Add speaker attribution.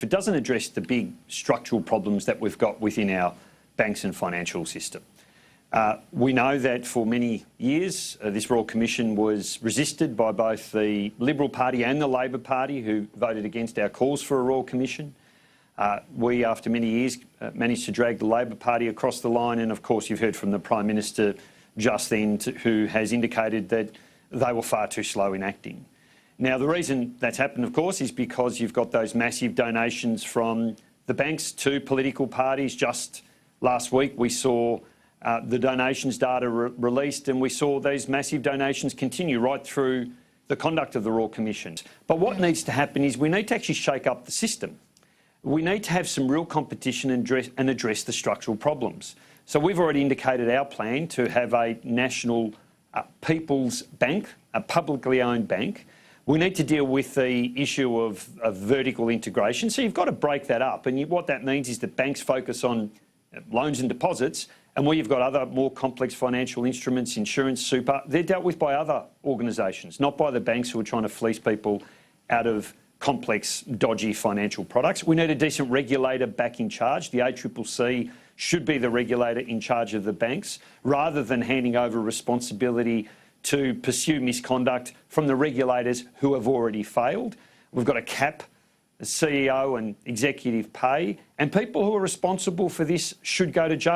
Speaker 1: it doesn't address the big structural problems that we've got within our banks and financial system. We know that for many years this Royal Commission was resisted by both the Liberal Party and the Labor Party, who voted against our calls for a Royal Commission. We, after many years, managed to drag the Labor Party across the line, and of course you've heard from the Prime Minister just then, who has indicated that they were far too slow in acting. Now, the reason that's happened, of course, is because you've got those massive donations from the banks to political parties. Just last week we saw the donations data released, and we saw these massive donations continue right through the conduct of the Royal Commission. But what needs to happen is we need to actually shake up the system. We need to have some real competition and address the structural problems. So we've already indicated our plan to have a national people's bank, a publicly owned bank. We need to deal with the issue of vertical integration. So you've got to break that up. And what that means is that banks focus on loans and deposits, and where you've got other more complex financial instruments, insurance, super, they're dealt with by other organisations, not by the banks who are trying to fleece people out of complex, dodgy financial products. We need a decent regulator back in charge. The ACCC should be the regulator in charge of the banks, rather than handing over responsibility to pursue misconduct from the regulators who have already failed. We've got to cap the CEO and executive pay, and people who are responsible for this should go to jail.